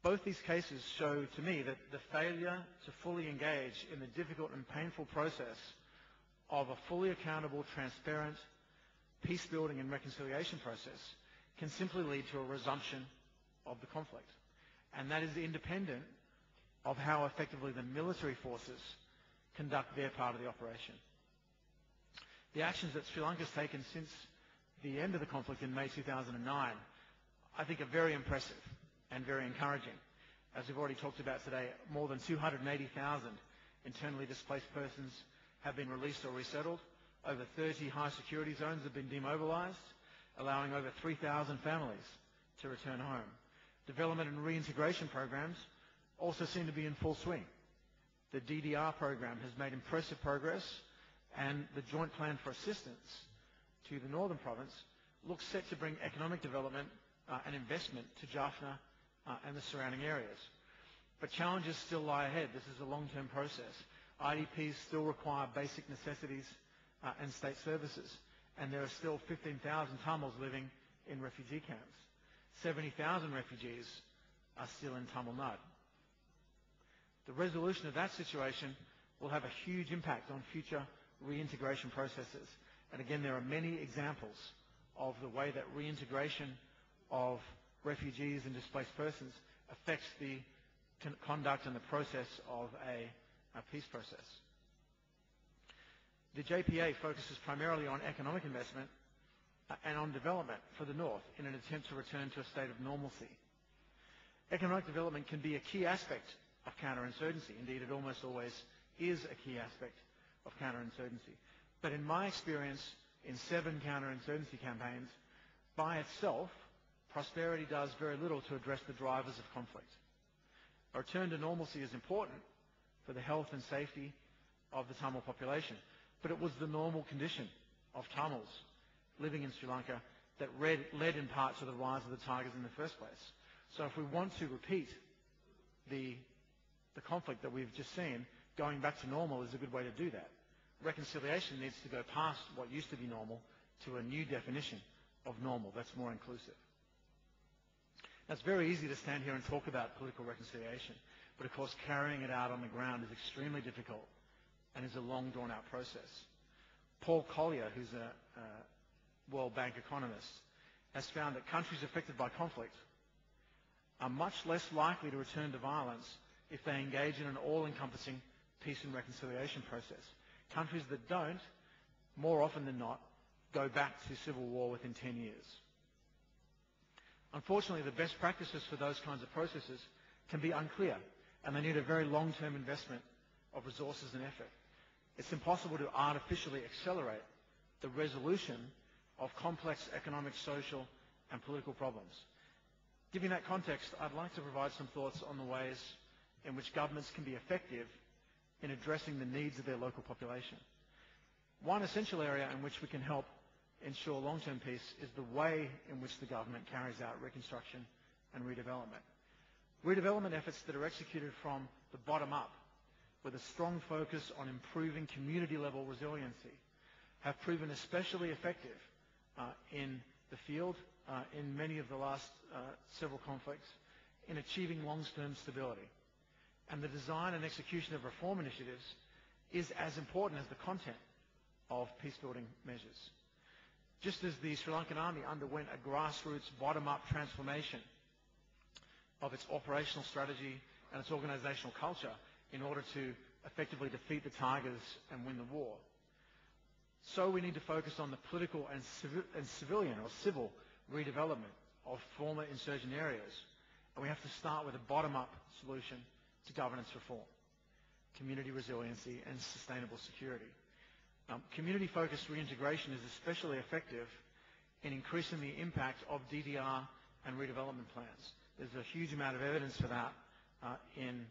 Both these cases show to me that the failure to fully engage in the difficult and painful process of a fully accountable, transparent, peace-building and reconciliation process can simply lead to a resumption of the conflict. And that is independent of how effectively the military forces conduct their part of the operation. The actions that Sri Lanka has taken since the end of the conflict in May 2009, I think, are very impressive and very encouraging. As we've already talked about today, more than 280,000 internally displaced persons have been released or resettled. Over 30 high security zones have been demobilized, allowing over 3,000 families to return home. Development and reintegration programs also seem to be in full swing. The DDR program has made impressive progress, and the Joint Plan for Assistance to the Northern Province looks set to bring economic development and investment to Jaffna and the surrounding areas. But challenges still lie ahead. This is a long-term process. IDPs still require basic necessities and state services, and there are still 15,000 Tamils living in refugee camps. 70,000 refugees are still in Tamil Nadu. The resolution of that situation will have a huge impact on future reintegration processes. And again, there are many examples of the way that reintegration of refugees and displaced persons affects the conduct and the process of a peace process. The JPA focuses primarily on economic investment and on development for the North in an attempt to return to a state of normalcy. Economic development can be a key aspect of counterinsurgency. Indeed, it almost always is a key aspect of counterinsurgency. But in my experience, in 7 counterinsurgency campaigns, by itself, prosperity does very little to address the drivers of conflict. A return to normalcy is important for the health and safety of the Tamil population, but it was the normal condition of Tamils living in Sri Lanka that led in part to the rise of the Tigers in the first place. So if we want to repeat the conflict that we've just seen, going back to normal is a good way to do that. Reconciliation needs to go past what used to be normal to a new definition of normal that's more inclusive. Now, it's very easy to stand here and talk about political reconciliation, but of course carrying it out on the ground is extremely difficult and is a long, drawn-out process. Paul Collier, who's a World Bank economist, has found that countries affected by conflict are much less likely to return to violence if they engage in an all-encompassing peace and reconciliation process. Countries that don't, more often than not, go back to civil war within 10 years. Unfortunately, the best practices for those kinds of processes can be unclear, and they need a very long-term investment of resources and effort. It's impossible to artificially accelerate the resolution of complex economic, social, and political problems. Given that context, I'd like to provide some thoughts on the ways in which governments can be effective in addressing the needs of their local population. One essential area in which we can help ensure long-term peace is the way in which the government carries out reconstruction and redevelopment. Redevelopment efforts that are executed from the bottom up, with a strong focus on improving community-level resiliency, have proven especially effective in the field, in many of the last several conflicts, in achieving long-term stability. And the design and execution of reform initiatives is as important as the content of peace-building measures. Just as the Sri Lankan Army underwent a grassroots, bottom-up transformation of its operational strategy and its organizational culture in order to effectively defeat the Tigers and win the war, so we need to focus on the political and civilian or civil redevelopment of former insurgent areas. And we have to start with a bottom-up solution to governance reform, community resiliency, and sustainable security. Community-focused reintegration is especially effective in increasing the impact of DDR and redevelopment plans. There's a huge amount of evidence for that in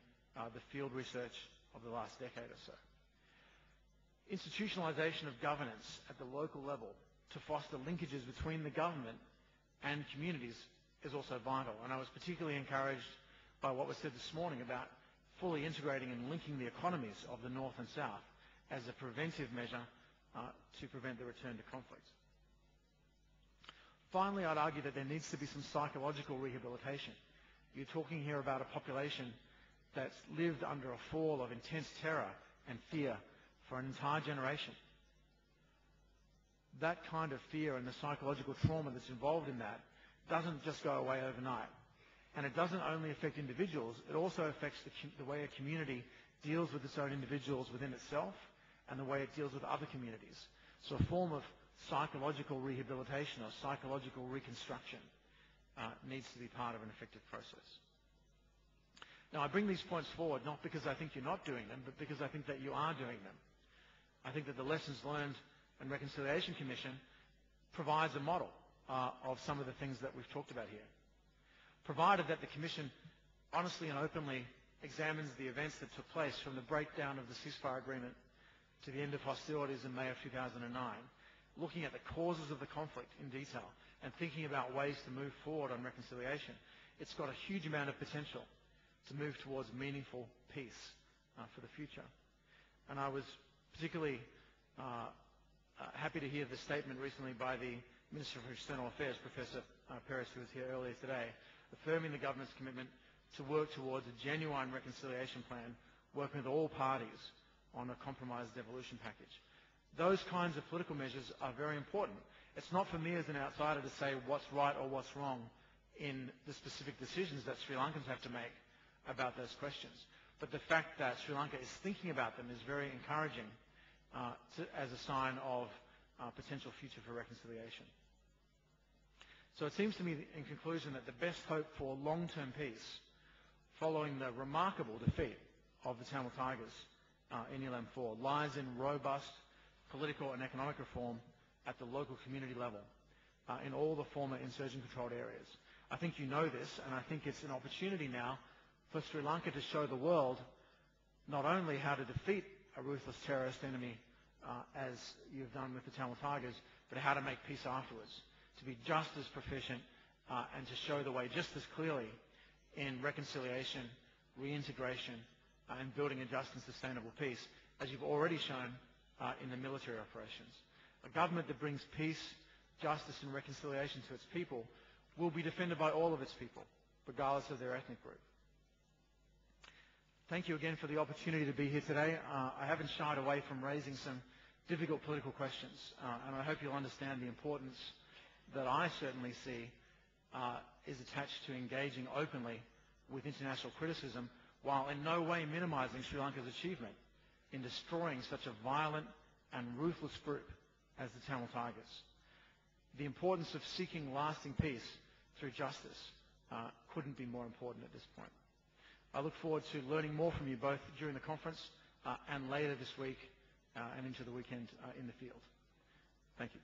the field research of the last decade or so. Institutionalization of governance at the local level to foster linkages between the government and communities is also vital. And I was particularly encouraged by what was said this morning about fully integrating and linking the economies of the North and South as a preventive measure to prevent the return to conflict. Finally, I'd argue that there needs to be some psychological rehabilitation. You're talking here about a population that's lived under a fall of intense terror and fear for an entire generation. That kind of fear and the psychological trauma that's involved in that doesn't just go away overnight. And it doesn't only affect individuals, it also affects the way a community deals with its own individuals within itself and the way it deals with other communities. So a form of psychological rehabilitation or psychological reconstruction needs to be part of an effective process. Now, I bring these points forward not because I think you're not doing them, but because I think that you are doing them. I think that the Lessons Learned and Reconciliation Commission provides a model of some of the things that we've talked about here. Provided that the Commission honestly and openly examines the events that took place from the breakdown of the ceasefire agreement to the end of hostilities in May of 2009, looking at the causes of the conflict in detail and thinking about ways to move forward on reconciliation, it's got a huge amount of potential to move towards meaningful peace for the future. And I was particularly happy to hear the statement recently by the Minister for External Affairs, Professor Peres, who was here earlier today, affirming the government's commitment to work towards a genuine reconciliation plan, working with all parties on a compromised devolution package. Those kinds of political measures are very important. It's not for me as an outsider to say what's right or what's wrong in the specific decisions that Sri Lankans have to make about those questions. But the fact that Sri Lanka is thinking about them is very encouraging as a sign of potential future for reconciliation. So it seems to me, in conclusion, that the best hope for long-term peace following the remarkable defeat of the Tamil Tigers in Elam 4 lies in robust political and economic reform at the local community level in all the former insurgent-controlled areas. I think you know this, and I think it's an opportunity now for Sri Lanka to show the world not only how to defeat a ruthless terrorist enemy as you've done with the Tamil Tigers, but how to make peace afterwards, to be just as proficient and to show the way just as clearly in reconciliation, reintegration, and building a just and sustainable peace as you've already shown in the military operations. A government that brings peace, justice, and reconciliation to its people will be defended by all of its people, regardless of their ethnic group. Thank you again for the opportunity to be here today. I haven't shied away from raising some difficult political questions, and I hope you'll understand the importance that I certainly see is attached to engaging openly with international criticism while in no way minimizing Sri Lanka's achievement in destroying such a violent and ruthless group as the Tamil Tigers. The importance of seeking lasting peace through justice couldn't be more important at this point. I look forward to learning more from you both during the conference and later this week and into the weekend in the field. Thank you.